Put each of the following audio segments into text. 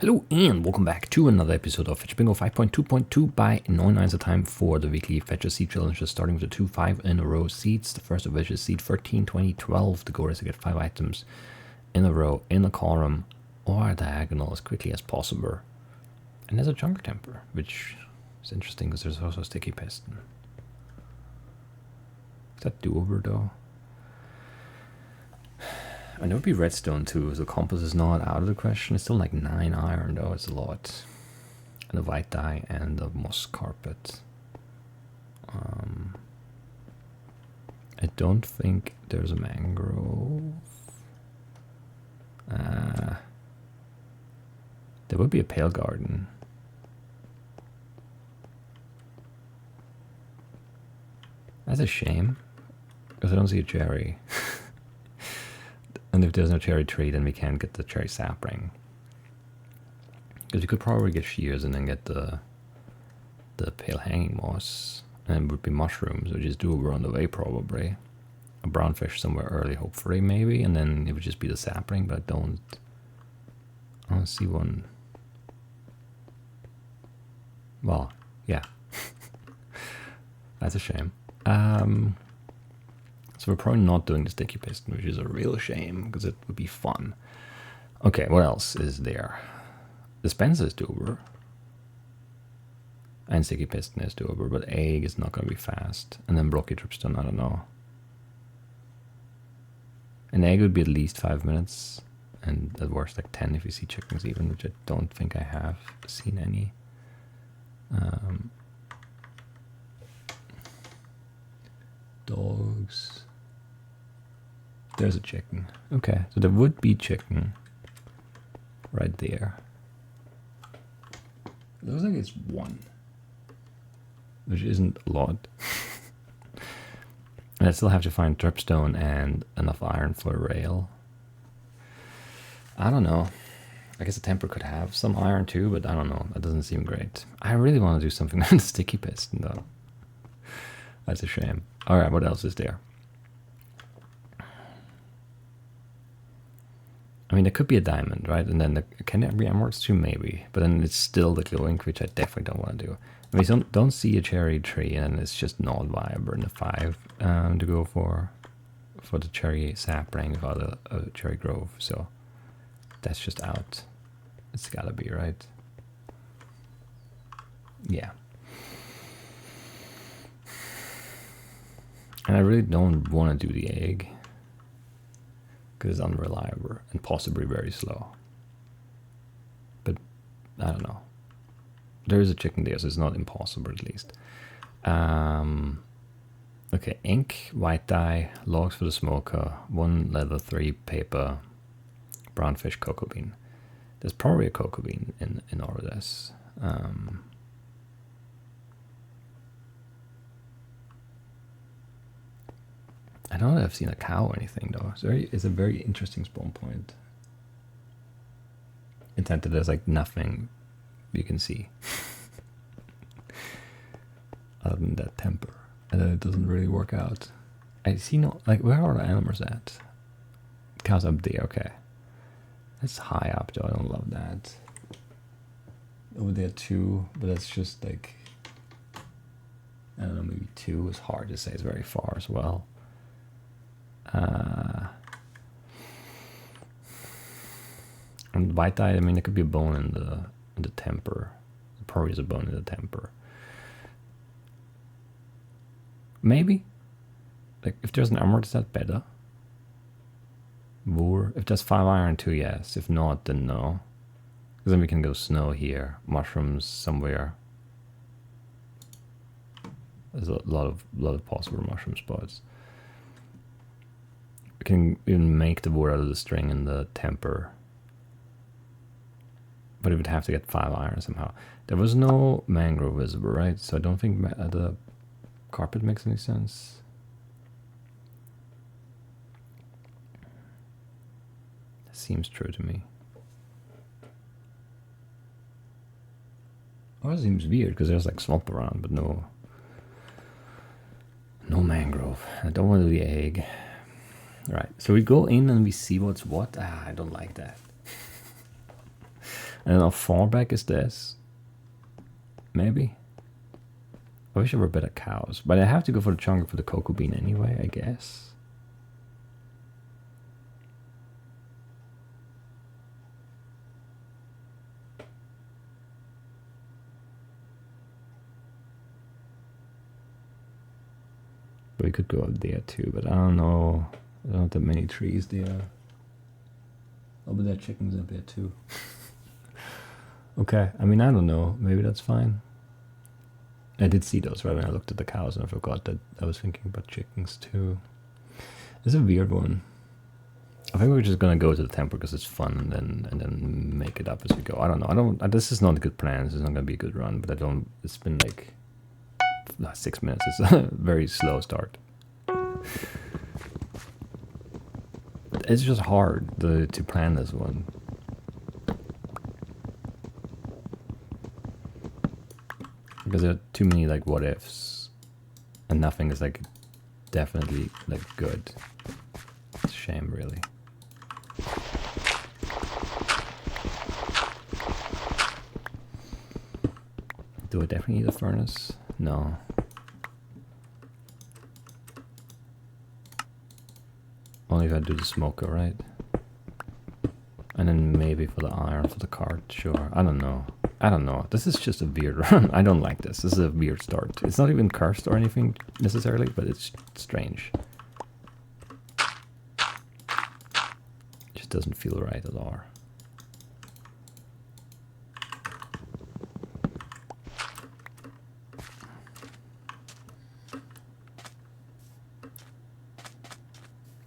Hello and welcome back to another episode of Fetchr Bingo 5.2.2 by NeunEinser. Time for the weekly Fetchr seed challenges, starting with the 2 5-in-a-row seeds. The first of which is seed 13, 20, 12. The goal is to get 5 items in a row, in a column, or diagonal as quickly as possible. And there's a chunker temper, which is interesting because there's also a sticky piston. Is that doable though? And it would be redstone too, so compass is not out of the question. It's still like 9 iron though, it's a lot. And a white dye and a moss carpet. I don't think there's a mangrove. There would be a pale garden. That's a shame, because I don't see a cherry. And if there's no cherry tree, then we can't get the cherry sapling. Because you could probably get shears and then get the pale hanging moss. And it would be mushrooms, which is doable on the way probably. A brownfish somewhere early, hopefully, maybe. And then it would just be the sapling, but I don't see one. Well, yeah. That's a shame. So we're probably not doing the sticky piston, which is a real shame, because it would be fun. Okay, what else is there? Dispenser is doable. And sticky piston is doable, but egg is not going to be fast. And then blocky dripstone, I don't know. An egg would be at least 5 minutes, and at worst like 10 if you see chickens even, which I don't think I have seen any. Dogs. There's a chicken. Okay, so there would be chicken right there. It looks like it's 1, which isn't a lot. And I still have to find dripstone and enough iron for a rail. I don't know. I guess a temper could have some iron too, but I don't know. That doesn't seem great. I really want to do something on the sticky piston though. That's a shame. Alright, what else is there? I mean, there could be a diamond, right? And then can it be emeralds too? Maybe. But then it's still the glowing, which I definitely don't want to do. I mean, don't see a cherry tree, and it's just not viable in the 5 to go for the cherry sapling without a cherry grove. So that's just out. It's gotta be, right? Yeah. And I really don't want to do the egg, because it's unreliable and possibly very slow. But I don't know. There is a chicken there, so it's not impossible at least. Okay, ink, white dye, logs for the smoker, 1 leather, 3 paper, brown fish, cocoa bean. There's probably a cocoa bean in all of this. I don't know if I've seen a cow or anything though. It's a very interesting spawn point. Intent that there's like nothing you can see. Other than that temper. And then it doesn't really work out. I see no, like, where are the animals at? Cows up there, okay. That's high up though, I don't love that. Over there too, but that's just like, I don't know, maybe 2 is hard to say, it's very far as well. And white dye, I mean, there could be a bone in the temper. There probably is a bone in the temper. Maybe. Like, if there's an emerald, is that better? Wool. If there's 5 iron too, yes. If not, then no. Because then we can go snow here. Mushrooms somewhere. There's a lot of possible mushroom spots. We can even make the wood out of the string and the temper. But it would have to get 5 iron somehow. There was no mangrove visible, right? So I don't think the carpet makes any sense. That seems true to me. Oh, it seems weird because there's like swamp around, but no mangrove. I don't want to do the egg. Right, so we go in and we see what's what. I don't like that. And then our fallback is this. Maybe. I wish there were better cows. But I have to go for the chunker for the cocoa bean anyway, I guess. But we could go up there too, but I don't know. I don't have that many trees there. Oh, but there are chickens up there too. Okay, I mean, I don't know. Maybe that's fine. I did see those right when I looked at the cows, and I forgot that I was thinking about chickens too. It's a weird one. I think we're just gonna go to the temple because it's fun, and then make it up as we go. I don't know. This is not a good plan. This is not gonna be a good run. But I don't. It's been like 6 minutes. It's a very slow start. It's just hard to plan this one. Because there are too many like what ifs, and nothing is like definitely like good. It's a shame, really. Do I definitely need a furnace? No. Only if I do the smoker, right? And then maybe for the iron, for the cart, sure. I don't know. This is just a weird run. I don't like this. This is a weird start. It's not even cursed or anything necessarily, but it's strange. It just doesn't feel right at all.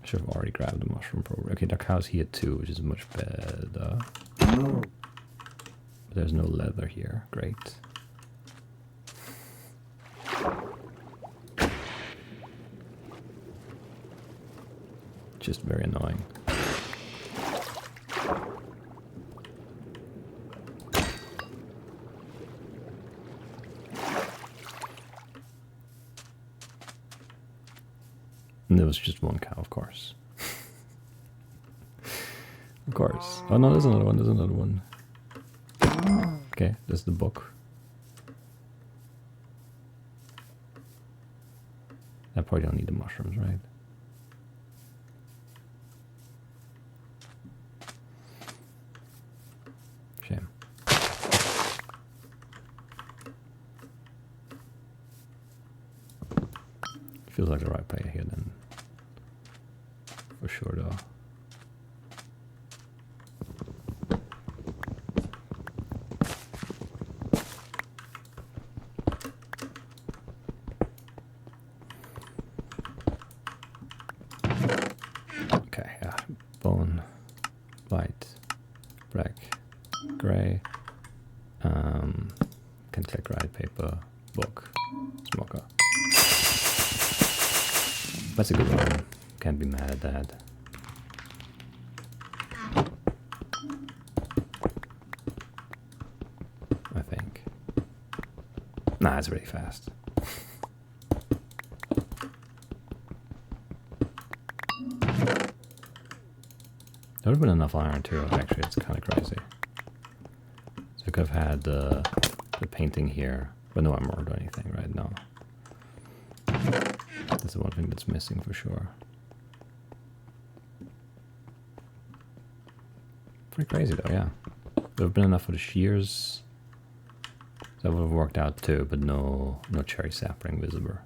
Should have already grabbed the mushroom probably. Okay, the cow's here too, which is much better. But there's no leather here. Great. Just very annoying. And there was just one cow, of course. Of course. Oh no, there's another one, there's another one. Okay, there's the book. I probably don't need the mushrooms, right? Shame. Feels like the right play here then. For sure though. Okay, yeah. Bone, white, black, gray. Can click right, paper, book, smoker. That's a good one. Can't be mad at that. I think. Nah, it's really fast. There would have been enough iron too, actually. It's kind of crazy. So I could have had the painting here, but no emerald or anything right now. That's the one thing that's missing for sure. Pretty crazy though, yeah. There would have been enough for the shears. That would have worked out too, but no cherry sapling visible.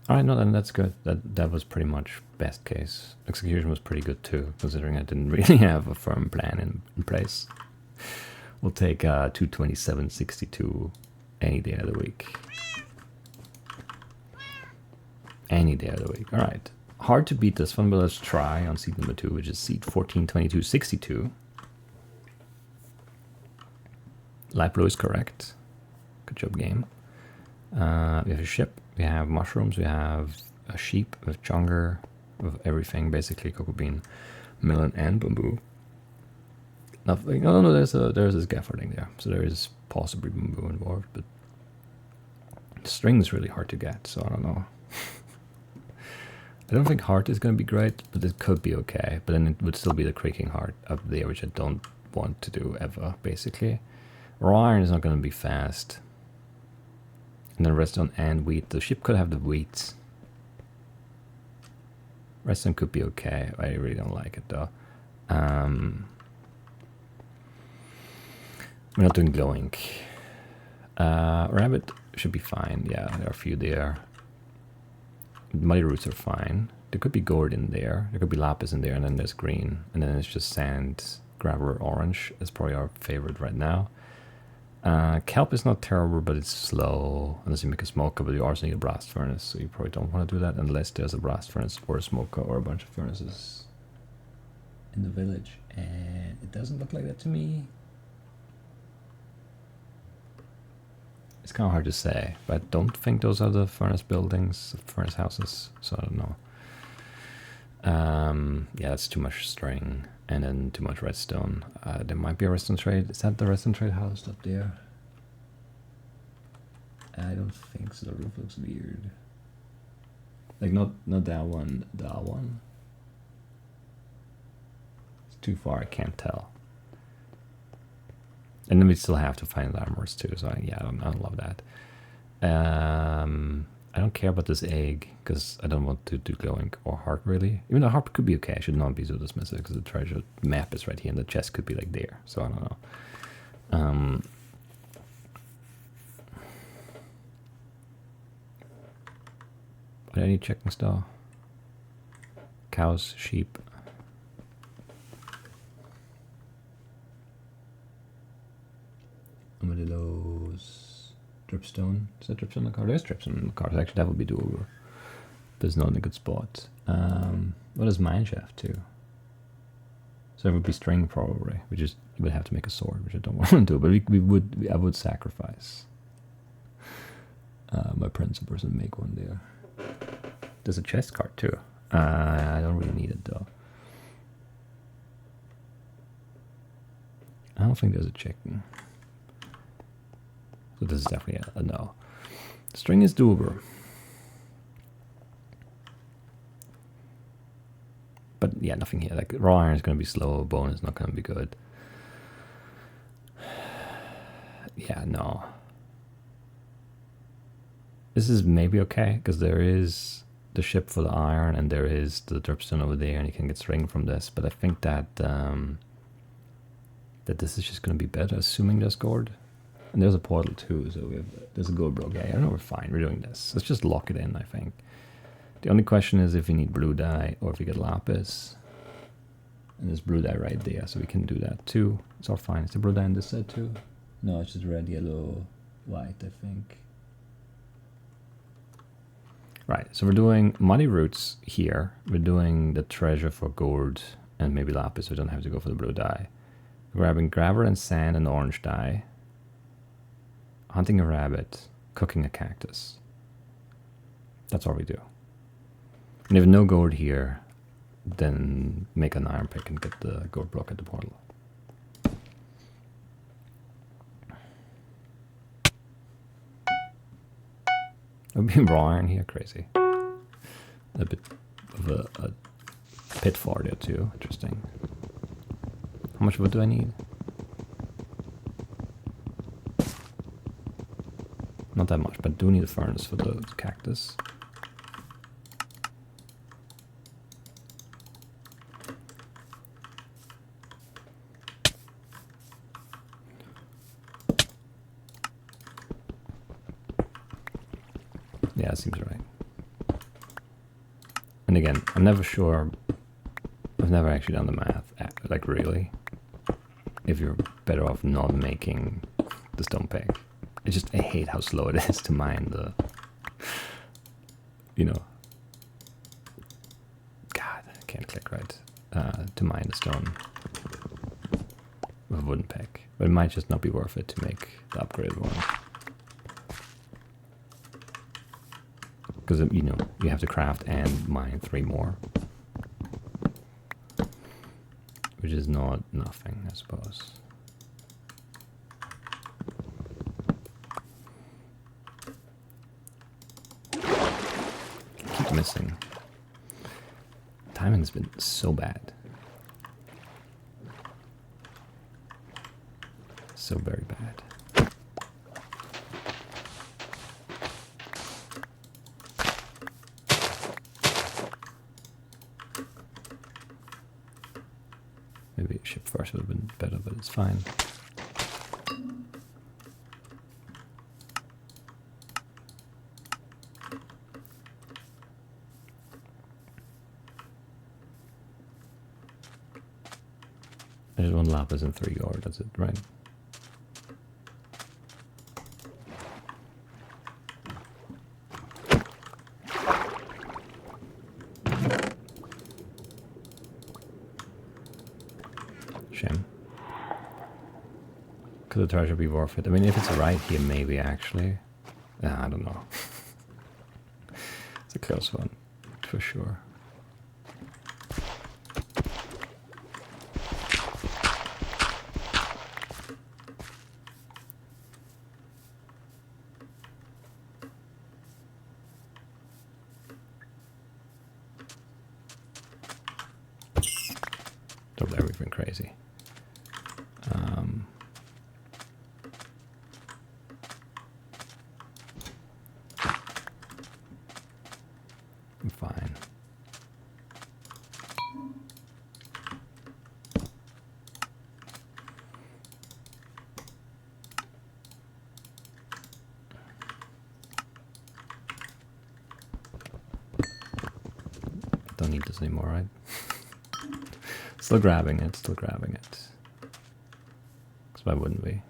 Alright, no, then that's good. That was pretty much best case. Execution was pretty good too, considering I didn't really have a firm plan in place. We'll take 227.62 any day of the week. Any day of the week. Alright. Hard to beat this one, but let's try on seed number 2, which is seed 1422.62. Light blue is correct. Good job, game. We have a ship, we have mushrooms, we have a sheep, we have chonger, we have everything, basically cocoa bean, melon, and bamboo. Nothing. No, there's a scaffolding there, so there is possibly bamboo involved, but the string is really hard to get, so I don't know. I don't think heart is going to be great, but it could be okay. But then it would still be the creaking heart up there, which I don't want to do ever, basically. Raw iron is not going to be fast. And then redstone and wheat. The ship could have the wheat. Redstone could be okay. I really don't like it though. We're not doing glowing. Rabbit should be fine. Yeah, there are a few there. Muddy roots are fine. There could be gold in there. There could be lapis in there, and then there's green. And then it's just sand, gravel, orange. Is probably our favorite right now. Kelp is not terrible, but it's slow. Unless you make a smoker, but you also need a blast furnace. So you probably don't want to do that unless there's a blast furnace or a smoker or a bunch of furnaces in the village. And it doesn't look like that to me. It's kind of hard to say, but I don't think those are the furnace buildings, furnace houses, so I don't know. Yeah, that's too much string, and then too much redstone. There might be a redstone trade. Is that the redstone trade house up there? I don't think so. The roof looks weird. Like not that one, that one. It's too far, I can't tell. And then we still have to find the armors too, so yeah, I don't love that. I don't care about this egg, because I don't want to do glowing or heart, really. Even though heart could be okay, I should not be so dismissive, because the treasure map is right here, and the chest could be like there, so I don't know. Are there any chickens though? Cows, sheep. Armadillos. Dripstone. Is that dripstone in the car? There's dripstone in the car. Actually, that would be doable. There's not in a good spot. What is mineshaft too? So it would be string probably. You would have to make a sword, which I don't want to do. But I would sacrifice my principles and make one there. There's a chest card too. I don't really need it though. I don't think there's a chicken. So this is definitely a no. String is doable. But yeah, nothing here. Like raw iron is going to be slow. Bone is not going to be good. Yeah, no. This is maybe okay, because there is the ship for the iron, and there is the dripstone over there, and you can get string from this. But I think that that this is just going to be better, assuming there's gold. And there's a portal too, so there's a gold block. Yeah, I know we're fine. We're doing this. Let's just lock it in, I think. The only question is if we need blue dye or if we get lapis. And there's blue dye right there, so we can do that too. It's all fine. Is the blue dye on this side too? No, it's just red, yellow, white, I think. Right, so we're doing muddy roots here. We're doing the treasure for gold and maybe lapis, so we don't have to go for the blue dye. We're grabbing gravel and sand and orange dye. Hunting a rabbit, cooking a cactus. That's all we do. And if no gold here, then make an iron pick and get the gold block at the portal. It would be raw iron here, crazy. A bit of a pit for there too, interesting. How much wood do I need? Not that much, but I do need a furnace for the cactus. Yeah, it seems right. And again, I'm never sure. I've never actually done the math, like really. If you're better off not making the stone peg. I hate how slow it is to mine the, God, I can't click right, to mine the stone with a wooden peg. But it might just not be worth it to make the upgraded one. Because, you have to craft and mine 3 more. Which is not nothing, I suppose. Missing. Timing has been so bad. So very bad. Maybe ship first would have been better, but it's fine. There's 1 lapis and 3 gold, that's it, right? Shame. Could the treasure be worth it? I mean, if it's right here, maybe actually. I don't know. It's a close one, for sure. Double everything crazy. I'm fine. Don't need this anymore, right? Still grabbing it, still grabbing it. Because why wouldn't we?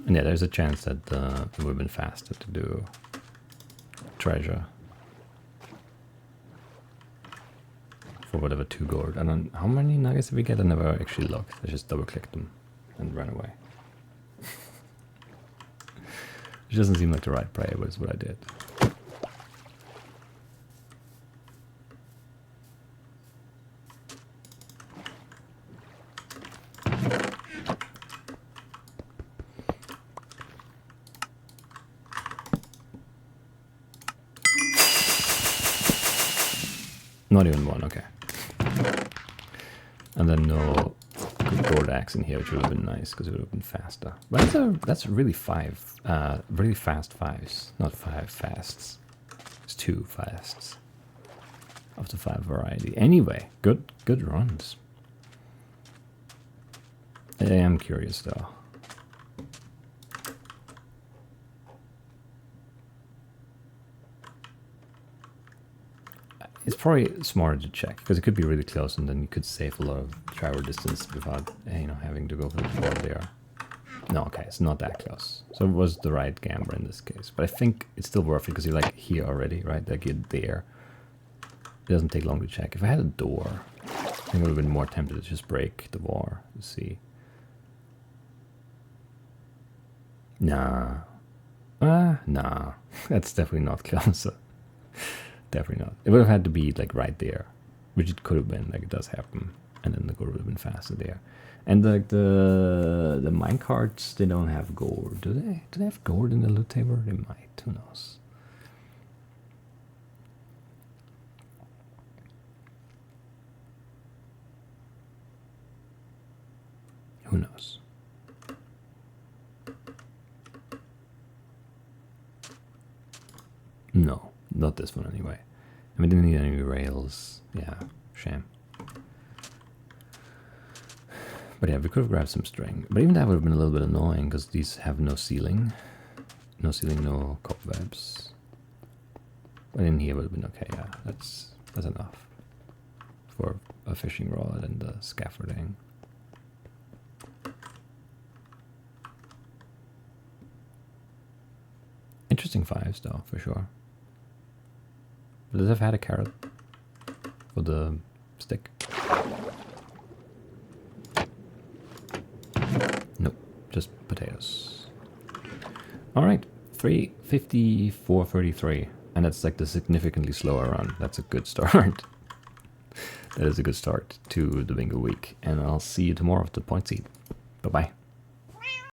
And yeah, there's a chance that it would have been faster to do treasure. For whatever 2 gold. I don't how many nuggets did we get? I never actually looked. I just double clicked them and ran away. Which doesn't seem like the right play, but it's what I did. Not even 1, okay. And then no gold axe in here, which would have been nice because it would have been faster. But that's really really fast 5s, not 5 fasts. It's 2 fasts of the 5 variety. Anyway, good runs. I am curious though. It's probably smarter to check because it could be really close, and then you could save a lot of travel distance without, you know, having to go for the board there. No, okay, it's not that close. So it was the right gamble in this case, but I think it's still worth it because you're like here already, right? Like you're there. It doesn't take long to check. If I had a door, I think I would have been more tempted to just break the wall. Let's see. Nah. Nah. That's definitely not closer. Definitely not. It would have had to be like right there, which it could have been. Like it does happen, and then the gold would have been faster there. And like the minecarts, they don't have gold, do they? Do they have gold in the loot table? They might. Who knows? Who knows? No, not this one anyway. I mean, didn't need any rails. Yeah, shame. But yeah, we could have grabbed some string. But even that would have been a little bit annoying because these have no ceiling. No ceiling, no cobwebs. But in here would have been okay, yeah. That's enough for a fishing rod and the scaffolding. Interesting 5s though, for sure. Does it have had a carrot for the stick? Nope, just potatoes. Alright, 354.33, and that's like the significantly slower run. That's a good start. That is a good start to the bingo week, and I'll see you tomorrow at the point seed. Bye bye.